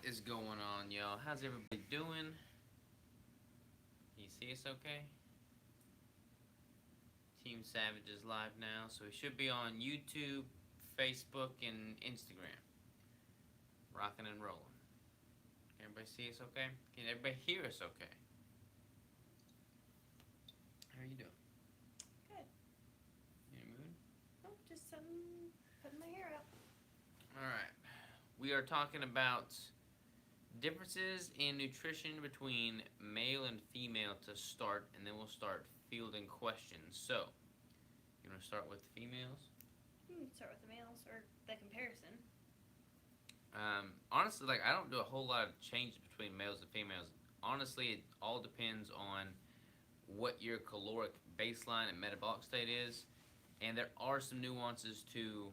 is going on, y'all? How's everybody doing? Can you see us okay? Team Savage is live now, so we should be on YouTube, Facebook, and Instagram. Rocking and rolling. Can everybody see us okay? Can everybody hear us okay? How are you doing? Good. You in a mood? Oh, just putting my hair up. Alright. We are talking about differences in nutrition between male and female to start, and then we'll start fielding questions. So, you want to start with the females? Start with the males or the comparison. Honestly, like I don't do a whole lot of changes between males and females. Honestly, it all depends on what your caloric baseline and metabolic state is, and there are some nuances to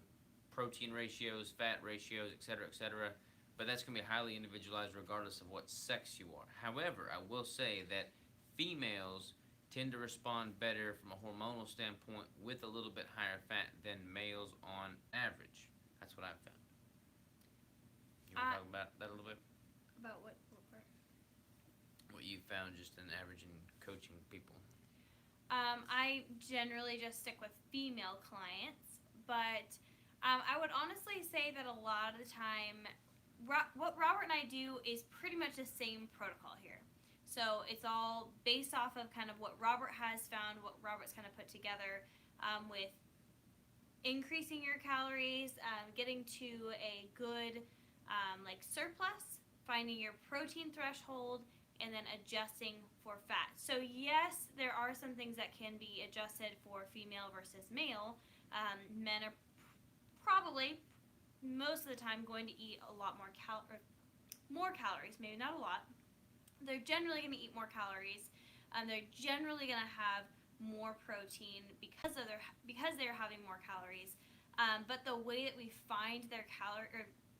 protein ratios, fat ratios, etc., etc. But that's going to be highly individualized regardless of what sex you are. However, I will say that females tend to respond better from a hormonal standpoint with a little bit higher fat than males on average. That's what I've found. You want to talk about that a little bit? About what part? What you found just in averaging coaching people? I generally just stick with female clients, but I would honestly say that a lot of the time, what Robert and I do is pretty much the same protocol here. So it's all based off of kind of what Robert has found, what Robert's kind of put together with increasing your calories, getting to a good like surplus, finding your protein threshold, and then adjusting for fat. So yes, there are some things that can be adjusted for female versus male. Men are probably most of the time going to eat a lot more calories, maybe not a lot. They're generally going to eat more calories. They're generally going to have more protein because they're having more calories. But the way that we find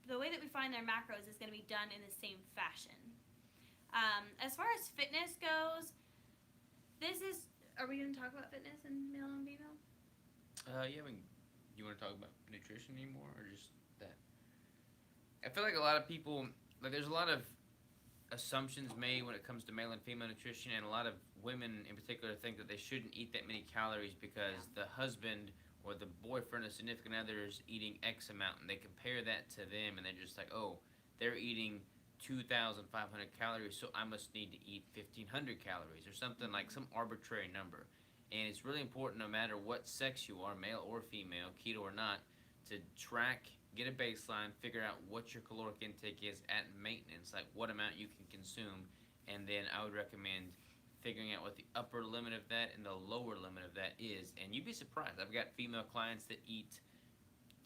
the way that we find their macros is going to be done in the same fashion. As far as fitness goes, are we going to talk about fitness in male and female? Yeah, you want to talk about nutrition anymore, or just that? I feel like a lot of people, like there's a lot of assumptions made when it comes to male and female nutrition, and a lot of women in particular think that they shouldn't eat that many calories because the husband or the boyfriend or significant other is eating X amount, and they compare that to them, and they're just like, oh, they're eating 2,500 calories, so I must need to eat 1,500 calories or something like some arbitrary number. And it's really important, no matter what sex you are, male or female, keto or not, to track, get a baseline, figure out what your caloric intake is at maintenance, like what amount you can consume, and then I would recommend figuring out what the upper limit of that and the lower limit of that is. And you'd be surprised. I've got female clients that eat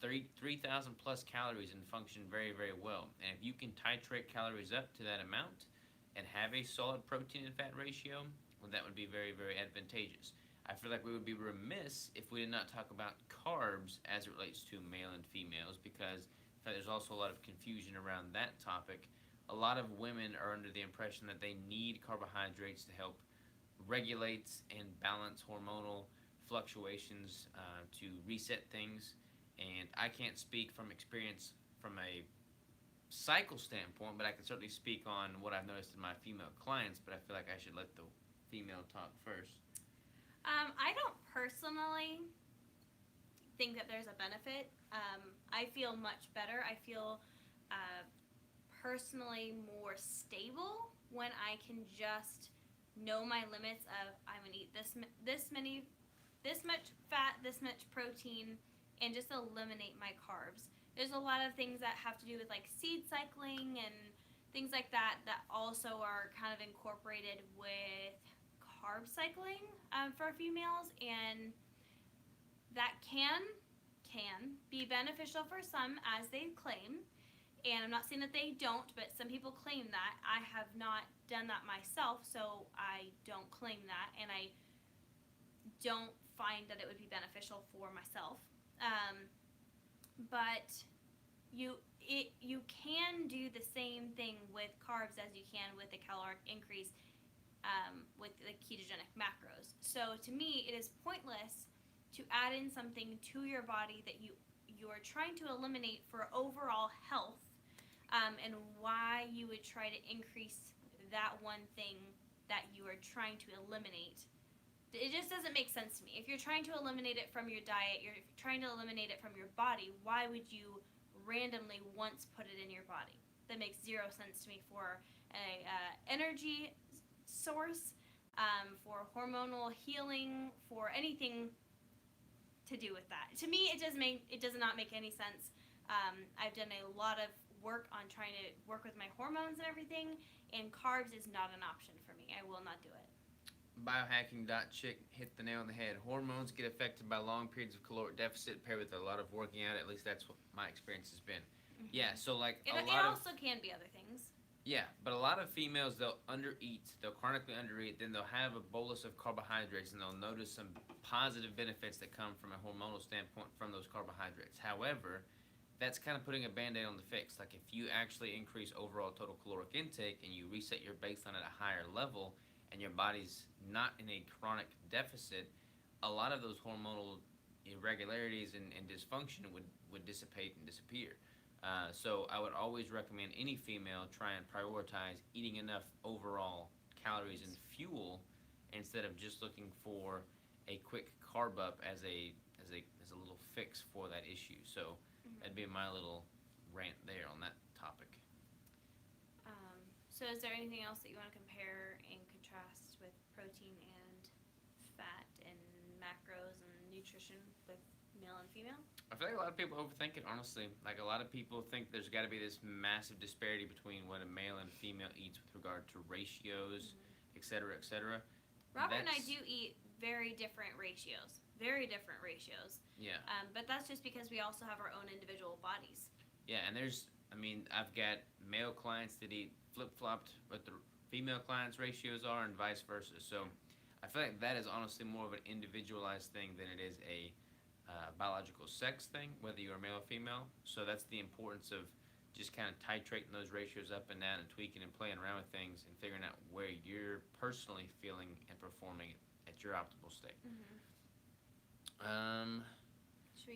3,000 plus calories and function very, very well. And if you can titrate calories up to that amount and have a solid protein and fat ratio, well, that would be very, very advantageous. I feel like we would be remiss if we did not talk about carbs as it relates to male and females, because in fact, there's also a lot of confusion around that topic. A lot of women are under the impression that they need carbohydrates to help regulate and balance hormonal fluctuations, to reset things. And I can't speak from experience from a cycle standpoint, but I can certainly speak on what I've noticed in my female clients. But I feel like I should let the female talk first. I don't personally think that there's a benefit. I feel much better. I feel personally more stable when I can just know my limits of I'm gonna eat this much fat, this much protein, and just eliminate my carbs. There's a lot of things that have to do with like seed cycling and things like that that also are kind of incorporated with carb cycling for females, and that can be beneficial for some, as they claim. And I'm not saying that they don't, but some people claim that. I have not done that myself, so I don't claim that, and I don't find that it would be beneficial for myself. But you can do the same thing with carbs as you can with the caloric increase with the ketogenic macros. So to me, it is pointless to add in something to your body that you are trying to eliminate for overall health, and why you would try to increase that one thing that you are trying to eliminate. It just doesn't make sense to me. If you're trying to eliminate it from your diet, you're trying to eliminate it from your body, why would you randomly once put it in your body? That makes zero sense to me for a energy source, for hormonal healing, for anything to do with that. To me, it does not make any sense. I've done a lot of work on trying to work with my hormones and everything, and carbs is not an option for me. I will not do it. Biohacking.chick hit the nail on the head. Hormones get affected by long periods of caloric deficit paired with a lot of working out. At least that's what my experience has been. Mm-hmm. Yeah, so like it also can be other things. Yeah, but a lot of females, they'll undereat, they'll chronically undereat, then they'll have a bolus of carbohydrates, and they'll notice some positive benefits that come from a hormonal standpoint from those carbohydrates. However, that's kind of putting a band-aid on the fix. Like if you actually increase overall total caloric intake and you reset your baseline at a higher level and your body's not in a chronic deficit, a lot of those hormonal irregularities and dysfunction would dissipate and disappear. So I would always recommend any female try and prioritize eating enough overall calories and fuel instead of just looking for a quick carb up as a little fix for that issue. So that'd be my little rant there on that topic. So is there anything else that you want to compare and contrast with protein and fat and macros and nutrition with male and female? I feel like a lot of people overthink it, honestly. Like a lot of people think there's got to be this massive disparity between what a male and female eats with regard to ratios, et cetera, et cetera. Robert and I do eat very different ratios. Very different ratios. Yeah. But that's just because we also have our own individual bodies. Yeah, and I've got male clients that eat flip-flopped what the female clients' ratios are and vice versa. So I feel like that is honestly more of an individualized thing than it is a biological sex thing, whether you're male or female. So that's the importance of just kind of titrating those ratios up and down and tweaking and playing around with things and figuring out where you're personally feeling and performing at your optimal state.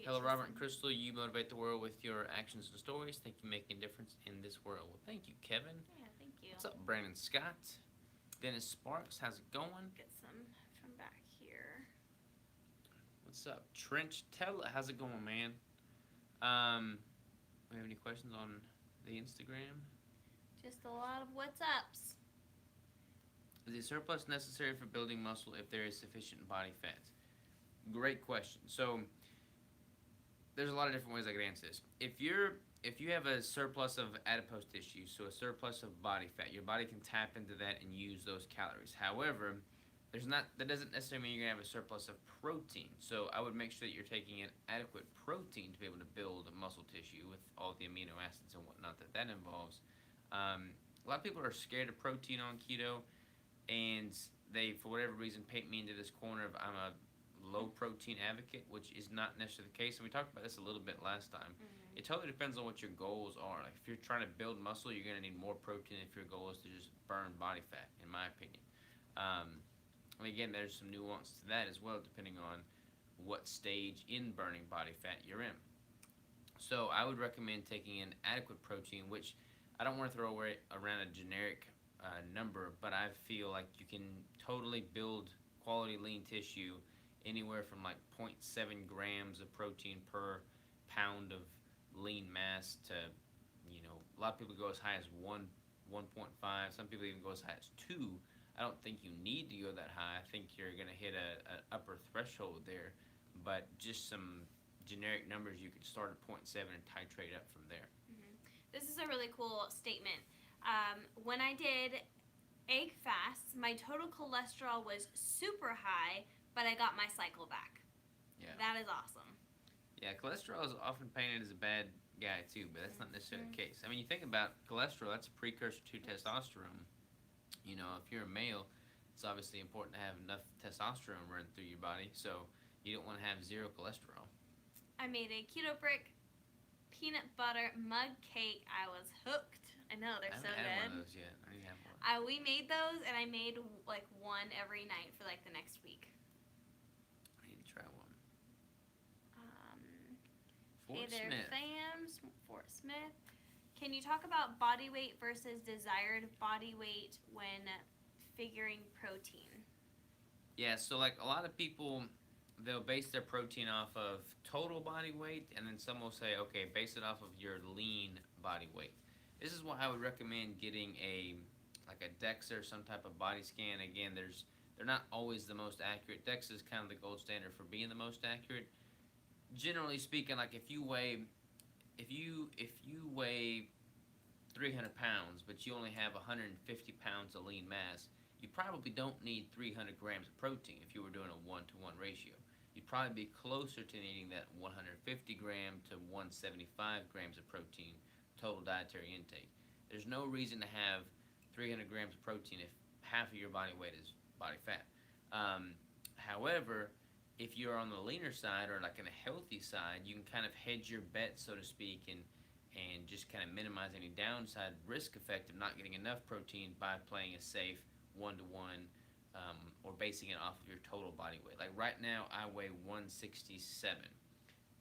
Hello, Robert and Crystal. You motivate the world with your actions and stories. Think you make a difference in this world. Well, thank you, Kevin. Yeah, thank you. What's up, Brandon Scott? Dennis Sparks, how's it going? Get some from back here. What's up, Trench Tell? How's it going, man? We have any questions on the Instagram? Just a lot of what's ups. Is a surplus necessary for building muscle if there is sufficient body fat? Great question. So there's a lot of different ways I could answer this. If you have a surplus of adipose tissue, so a surplus of body fat, your body can tap into that and use those calories. However, that doesn't necessarily mean you're gonna have a surplus of protein. So I would make sure that you're taking in adequate protein to be able to build muscle tissue with all the amino acids and whatnot that involves. A lot of people are scared of protein on keto, and they, for whatever reason, paint me into this corner of I'm a low protein advocate, which is not necessarily the case. And we talked about this a little bit last time. It totally depends on what your goals are. Like if you're trying to build muscle, you're gonna need more protein if your goal is to just burn body fat, in my opinion. And again, there's some nuance to that as well, depending on what stage in burning body fat you're in. So I would recommend taking in adequate protein, which I don't want to throw around a generic number, but I feel like you can totally build quality lean tissue anywhere from like 0.7 grams of protein per pound of lean mass to, a lot of people go as high as 1.5. Some people even go as high as 2. I don't think you need to go that high. I think you're going to hit an upper threshold there, but just some generic numbers, you could start at 0.7 and titrate up from there. This is a really cool statement. When I did egg fasts, my total cholesterol was super high, but I got my cycle back. Yeah. That is awesome. Yeah, cholesterol is often painted as a bad guy too, but that's not necessarily the case. I mean, you think about cholesterol, that's a precursor to testosterone. If you're a male, it's obviously important to have enough testosterone running through your body, so you don't want to have zero cholesterol. I made a keto brick peanut butter mug cake. I was hooked. I know, they're so good. I haven't had one of those yet. I need to have one. We made those, and I made like one every night for like the next week. I need to try one. Hey there, fams. Fort Smith. Can you talk about body weight versus desired body weight when figuring protein? Yeah, so like a lot of people, they'll base their protein off of total body weight, and then some will say, okay, base it off of your lean body weight. This is why I would recommend getting a like a DEXA or some type of body scan. Again, they're not always the most accurate. DEXA is kind of the gold standard for being the most accurate. Generally speaking, like if you weigh 300 pounds, but you only have 150 pounds of lean mass, you probably don't need 300 grams of protein if you were doing a 1-to-1 ratio. You'd probably be closer to needing that 150 gram to 175 grams of protein total dietary intake. There's no reason to have 300 grams of protein if half of your body weight is body fat. However, if you're on the leaner side or like in a healthy side, you can kind of hedge your bet, so to speak, and just kind of minimize any downside risk effect of not getting enough protein by playing a safe 1-to-1 or basing it off of your total body weight. Like right now, I weigh 167.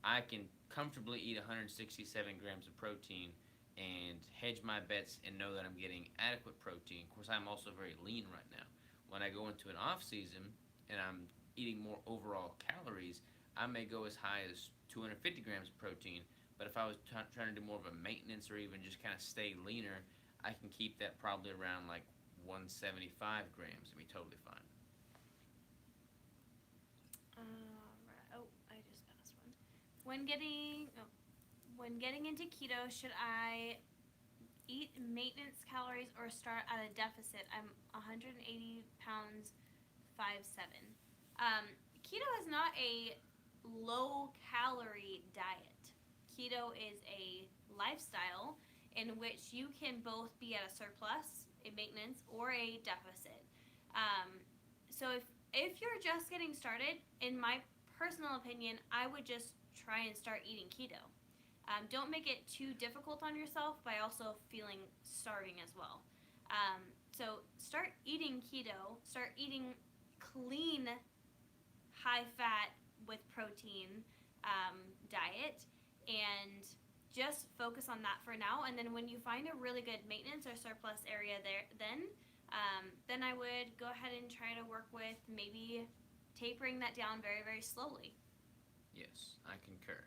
I can comfortably eat 167 grams of protein and hedge my bets and know that I'm getting adequate protein. Of course, I'm also very lean right now. When I go into an off season and I'm eating more overall calories, I may go as high as 250 grams of protein. But if I was trying to do more of a maintenance or even just kind of stay leaner, I can keep that probably around like 175 grams and be totally fine. Right. Oh, I just passed one. When getting when getting into keto, should I eat maintenance calories or start at a deficit? I'm 180 pounds, 5'7". Keto is not a low calorie diet. Keto is a lifestyle in which you can both be at a surplus, a maintenance, or a deficit. So if you're just getting started, in my personal opinion, I would just try and start eating keto. Don't make it too difficult on yourself by also feeling starving as well. So start eating keto, start eating clean, high fat with protein diet, and just focus on that for now. And then when you find a really good maintenance or surplus area there, then I would go ahead and try to work with maybe tapering that down very, very slowly. Yes, I concur.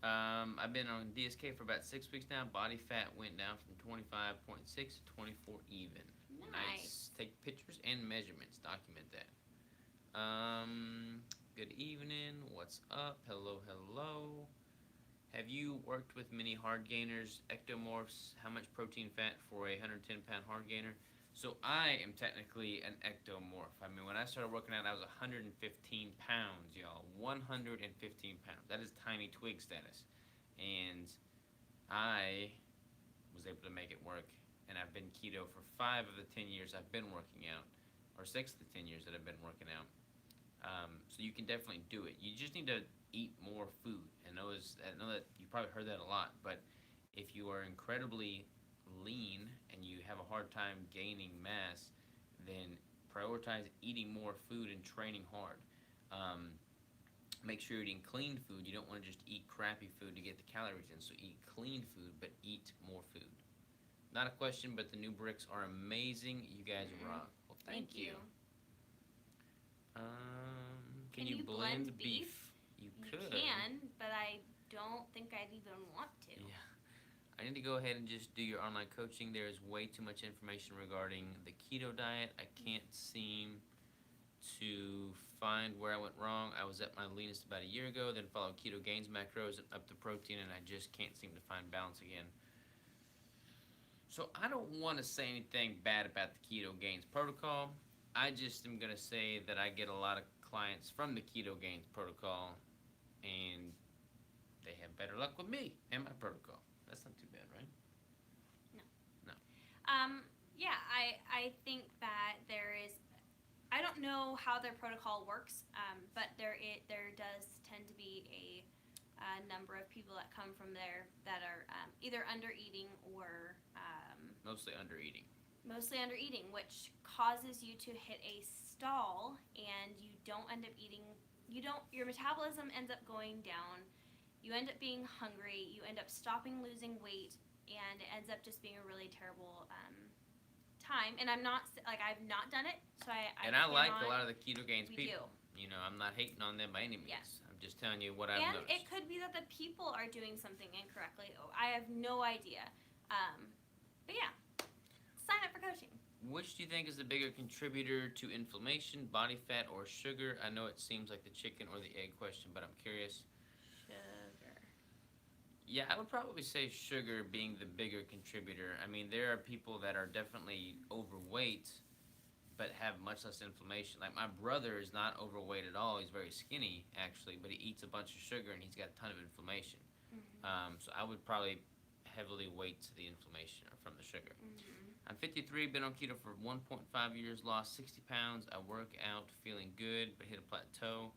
I've been on DSK for about 6 weeks now. Body fat went down from 25.6 to 24 even. Nice. Take pictures and measurements. Document that. Good evening. What's up? Hello, hello. Have you worked with many hard gainers, ectomorphs? How much protein fat for a 110-pound hard gainer? So I am technically an ectomorph. I mean, when I started working out, I was 115 pounds, y'all. 115 pounds. That is tiny twig status. And I was able to make it work. And I've been keto for 5 of the 10 years I've been working out, or 6 of the 10 years that I've been working out. So you can definitely do it. You just need to eat more food. I know that you probably heard that a lot, but if you are incredibly lean and you have a hard time gaining mass, then prioritize eating more food and training hard. Make sure you're eating clean food. You don't want to just eat crappy food to get the calories in. So eat clean food, but eat more food. Not a question, but the new bricks are amazing. You guys rock. Well, thank you. Can you blend beef? You could. You can, but I don't think I'd even want to. Yeah. I need to go ahead and just do your online coaching. There is way too much information regarding the keto diet. I can't seem to find where I went wrong. I was at my leanest about a year ago, then followed keto gains macros and up the protein, and I just can't seem to find balance again. So I don't want to say anything bad about the keto gains protocol. I just am going to say that I get a lot of clients from the keto gains protocol, and they have better luck with me and my protocol. That's not too bad, right? No. Yeah, I think that there is. I don't know how their protocol works, but there does tend to be a number of people that come from there that are either under eating or Mostly under eating. Mostly under eating, which causes you to hit a stall, and you don't end up eating. Your metabolism ends up going down. You end up being hungry. You end up stopping losing weight, and it ends up just being a really terrible time. And I'm not like I've not done it, so I And I like cannot, a lot of the Keto Gains we people. do. You know, I'm not hating on them by any means. Yes. I'm just telling you what I've And noticed. it could be that the people are doing something incorrectly. I have no idea. But yeah, sign up for coaching. Which do you think is the bigger contributor to inflammation, body fat, or sugar? I know it seems like the chicken or the egg question, but I'm curious. Sugar. Yeah, I would probably say sugar being the bigger contributor. I mean, there are people that are definitely overweight but have much less inflammation. Like my brother is not overweight at all. He's very skinny actually, but he eats a bunch of sugar and he's got a ton of inflammation. Mm-hmm. So I would probably heavily weight to the inflammation or from the sugar. Mm-hmm. I'm 53, been on keto for 1.5 years, lost 60 pounds. I work out feeling good, but hit a plateau.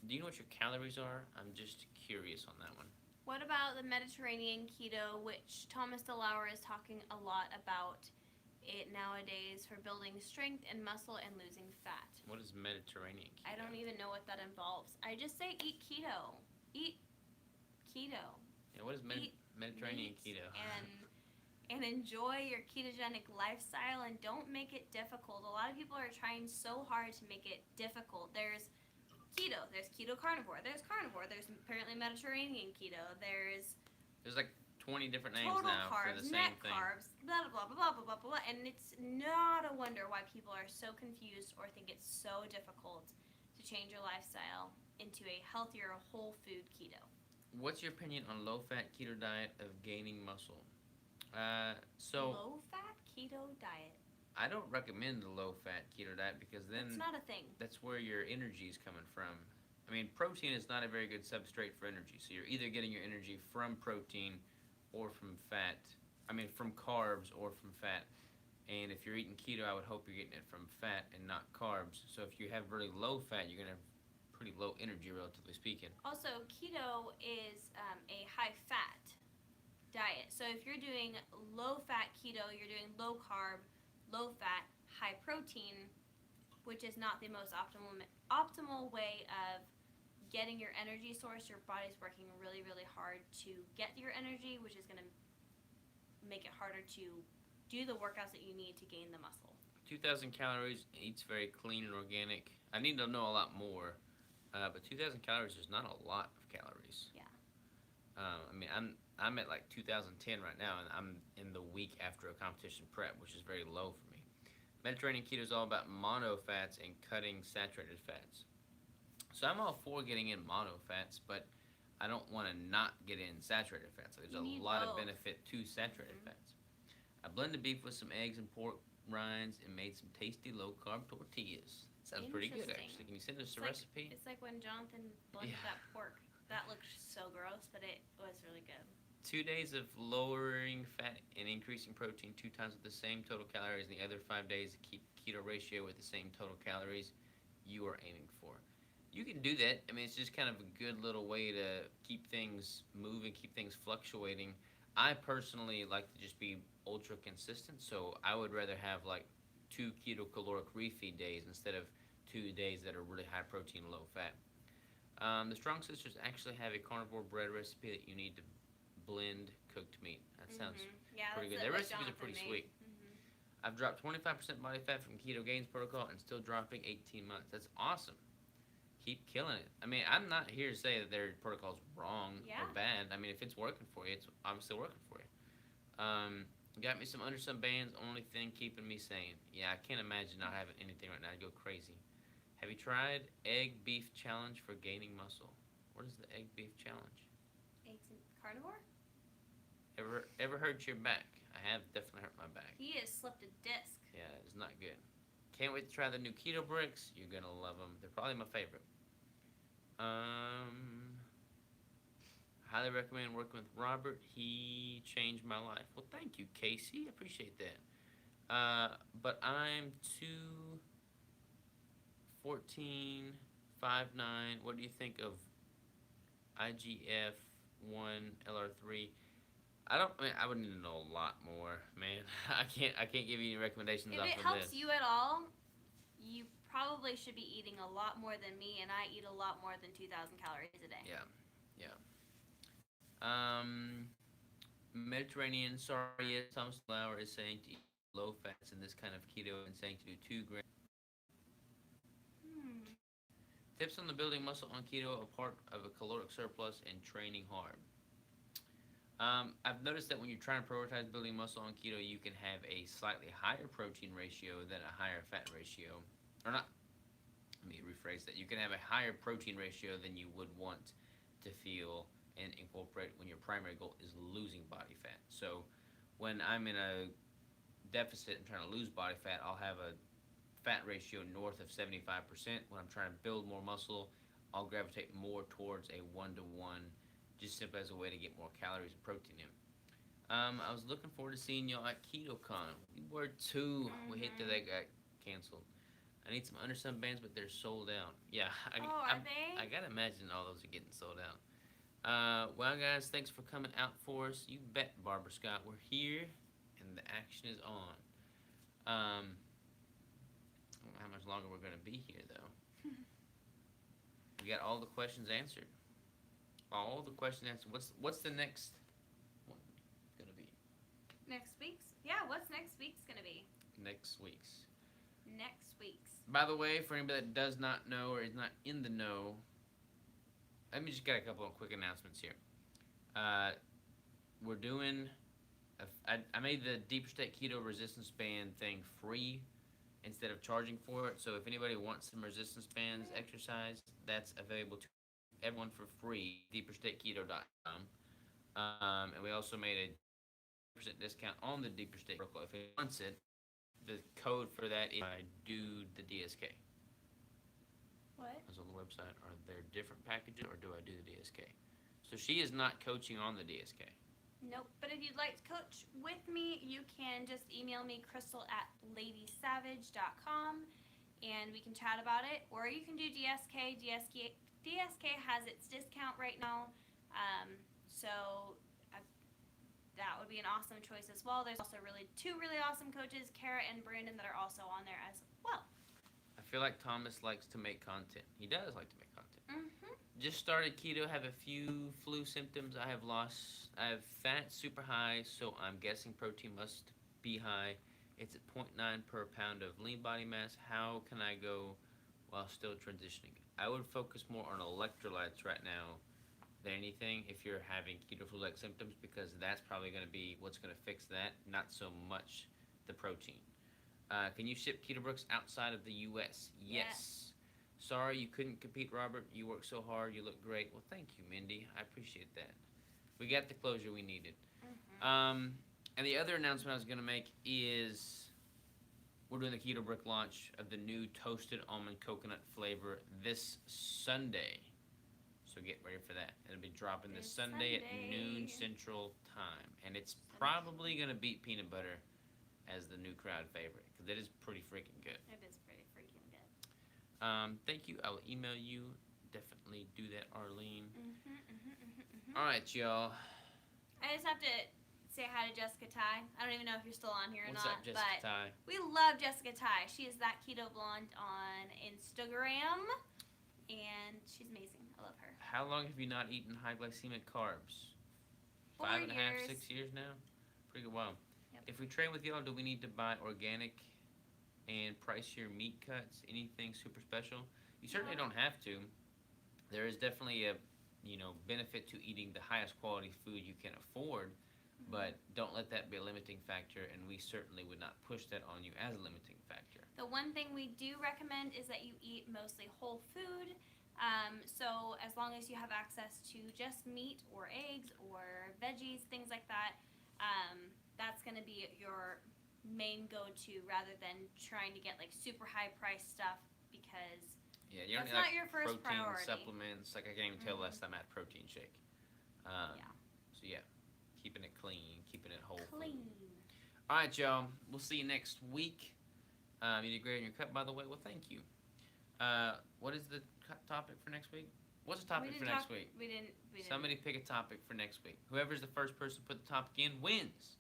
Do you know what your calories are? I'm just curious on that one. What about the Mediterranean keto, which Thomas DeLauer is talking a lot about it nowadays for building strength and muscle and losing fat? What is Mediterranean keto? I don't even know what that involves. I just say eat keto. Eat keto. Yeah, what is Mediterranean keto? And enjoy your ketogenic lifestyle and don't make it difficult. A lot of people are trying so hard to make it difficult. There's keto, there's keto carnivore, there's apparently Mediterranean keto, there's like 20 different names total now carbs, for the same net thing. carbs, blah blah blah blah blah blah blah, and it's not a wonder why people are so confused or think it's so difficult to change your lifestyle into a healthier whole food keto. What's your opinion on low-fat keto diet of gaining muscle? Low fat keto diet. I don't recommend the low-fat keto diet because then it's not a thing. That's where your energy is coming from. I mean, protein is not a very good substrate for energy. So you're either getting your energy from protein or from fat. I mean, from carbs or from fat. And if you're eating keto, I would hope you're getting it from fat and not carbs. So if you have really low fat, you're going to have pretty low energy, relatively speaking. Also, keto is a high fat diet. So if you're doing low fat keto, you're doing low carb, low fat, high protein, which is not the most optimal way of getting your energy source. Your body's working really, really hard to get your energy, which is going to make it harder to do the workouts that you need to gain the muscle. 2,000 calories, eats very clean and organic. I need to know a lot more, but 2,000 calories is not a lot of calories. Yeah. I mean, I'm at like 2010 right now, and I'm in the week after a competition prep, which is very low for me. Mediterranean keto is all about mono fats and cutting saturated fats. So I'm all for getting in mono fats, but I don't want to not get in saturated fats. There's a lot of benefit to saturated fats. I blended beef with some eggs and pork rinds and made some tasty low-carb tortillas. Sounds pretty good, actually. Can you send us a recipe? It's like when Jonathan blended that pork. That looked so gross, but it was really good. 2 days of lowering fat and increasing protein 2 times with the same total calories, and the other 5 days to keep keto ratio with the same total calories you are aiming for. You can do that. I mean, it's just kind of a good little way to keep things moving, keep things fluctuating. I personally like to just be ultra consistent, so I would rather have like 2 keto caloric refeed days instead of 2 days that are really high protein, low fat. The Strong Sisters actually have a carnivore bread recipe that you need to blend cooked meat. That sounds pretty good. Their recipes are pretty sweet. I've dropped 25% body fat from Keto Gains protocol and still dropping 18 months. That's awesome. Keep killing it. I mean, I'm not here to say that their protocol's wrong or bad. I mean, if it's working for you, it's obviously working for you. Got me some under some bands, only thing keeping me sane. Yeah, I can't imagine not having anything right now. I'd go crazy. Have you tried egg beef challenge for gaining muscle? What is the egg beef challenge? Eggs and carnivore? Ever hurt your back? I have definitely hurt my back. He has slipped a disc. Yeah, it's not good. Can't wait to try the new keto bricks. You're gonna love them. They're probably my favorite. Highly recommend working with Robert. He changed my life. Well, thank you, Casey. I appreciate that. But I'm 214, 5'9". What do you think of IGF-1 LR3? I would need to know a lot more, man. I can't give you any recommendations off of this. If it helps you at all, you probably should be eating a lot more than me, and I eat a lot more than 2,000 calories a day. Yeah. Mediterranean, sorry, yes, Thomas Lauer is saying to eat low fats in this kind of keto and saying to do 2 grams. Hmm. Tips on the building muscle on keto, a part of a caloric surplus and training hard. I've noticed that when you're trying to prioritize building muscle on keto, you can have a slightly higher protein ratio than a higher fat ratio. Or not, let me rephrase that. You can have a higher protein ratio than you would want to feel and incorporate when your primary goal is losing body fat. So when I'm in a deficit and trying to lose body fat, I'll have a fat ratio north of 75%. When I'm trying to build more muscle, I'll gravitate more towards a 1-to-1, just simply as a way to get more calories and protein in. I was looking forward to seeing y'all at KetoCon. We were too. We hate that they got canceled. I need some undersun bands, but they're sold out. Yeah, Are they? I gotta imagine all those are getting sold out. Well, guys, thanks for coming out for us. You bet, Barbara Scott. We're here, and the action is on. I don't know how much longer we're gonna be here, though. We got all the questions answered. All the questions answered. What's the next one gonna be? Next week's? Yeah, what's next week's gonna be? Next week's. Next week's. By the way, for anybody that does not know or is not in the know, let me just get a couple of quick announcements here. We're doing. I made the Deeper State Keto Resistance Band thing free instead of charging for it. So if anybody wants some resistance bands exercise, that's available to everyone for free. DeeperStateKeto.com. And we also made a percent discount on the Deeper State protocol. If anyone wants it, the code for that is I do the DSK. What? I was on the website. Are there different packages, or do I do the DSK? So she is not coaching on the DSK. Nope. But if you'd like to coach with me, you can just email me, crystal@ladysavage.com, and we can chat about it. Or you can do DSK. DSK has its discount right now. So that would be an awesome choice as well. There's also two really awesome coaches, Kara and Brandon, that are also on there as well. I feel like Thomas likes to make content. He does like to make content. Mm-hmm. Just started keto, have a few flu symptoms. I have fat super high, so I'm guessing protein must be high. It's at 0.9 per pound of lean body mass. How can I go while still transitioning? I would focus more on electrolytes right now than anything if you're having keto flu-like symptoms, because that's probably going to be what's going to fix that, not so much the protein. Can you ship Keto Brooks outside of the U.S.? Yes. Sorry you couldn't compete, Robert. You worked so hard. You look great. Well, thank you, Mindy. I appreciate that. We got the closure we needed. Mm-hmm. And the other announcement I was going to make is we're doing the Keto Brick launch of the new toasted almond coconut flavor this Sunday. So get ready for that. It'll be dropping this Sunday at noon Central Time. And it's probably going to beat peanut butter as the new crowd favorite, because it is pretty freaking good. It is pretty freaking good. Thank you. I will email you. Definitely do that, Arlene. Mm-hmm. All right, y'all. I just have to say hi to Jessica Ty. I don't even know if you're still on here or What's not, up, Jessica but Ty? we love Jessica Ty. She is that keto blonde on Instagram, and she's amazing. I love her. How long have you not eaten high glycemic carbs? 4 5.5, years. 6 years now? Pretty good while. Yep. If we train with y'all, do we need to buy organic and pricier meat cuts? Anything super special? You certainly No. don't have to. There is definitely a benefit to eating the highest quality food you can afford, but don't let that be a limiting factor, and we certainly would not push that on you as a limiting factor. The one thing we do recommend is that you eat mostly whole food. So as long as you have access to just meat or eggs or veggies, things like that, that's going to be your main go-to rather than trying to get like super high price stuff, because Yeah, you don't that's need not your first protein priority. supplements. Like I can't even tell last time I had a protein shake. Yeah. So yeah, keeping it clean, keeping it whole. Clean. All right, y'all. We'll see you next week. You did great on your cut, by the way. Well, thank you. What is the topic for next week? What's the topic for next week? We didn't. Somebody pick a topic for next week. Whoever's the first person to put the topic in wins.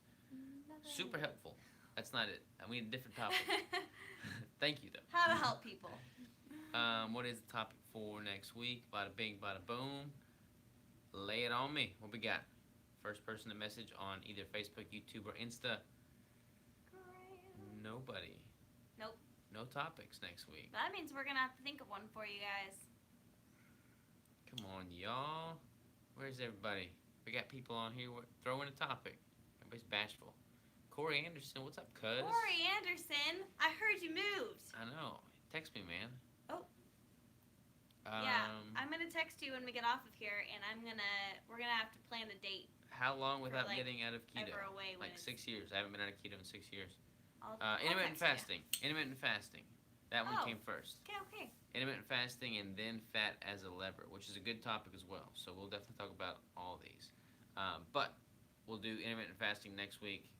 Super helpful. That's not it. We need a different topic. Thank you, though. How to help people. What is the topic for next week? Bada bing, bada boom. Lay it on me. What we got? First person to message on either Facebook, YouTube, or Insta. Nobody. Nope. No topics next week. That means we're gonna have to think of one for you guys. Come on, y'all. Where's everybody? We got people on here. Throw in a topic. Everybody's bashful. Corey Anderson, what's up, cuz? Corey Anderson, I heard you moved. I know. Text me, man. Oh. Yeah, I'm gonna text you when we get off of here, and we're gonna have to plan the date. How long For, without like, getting out of keto? Ever away when Like it's- 6 years. I haven't been out of keto in 6 years. I'll Intermittent text you. fasting. Intermittent fasting. That one Oh. came first. Okay. Intermittent fasting and then fat as a lever, which is a good topic as well. So we'll definitely talk about all these. But we'll do intermittent fasting next week,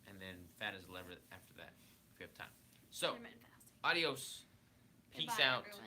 and then fat as a lever after that, if we have time. So, Intermittent fasting. adios. Peace Goodbye, out. everyone.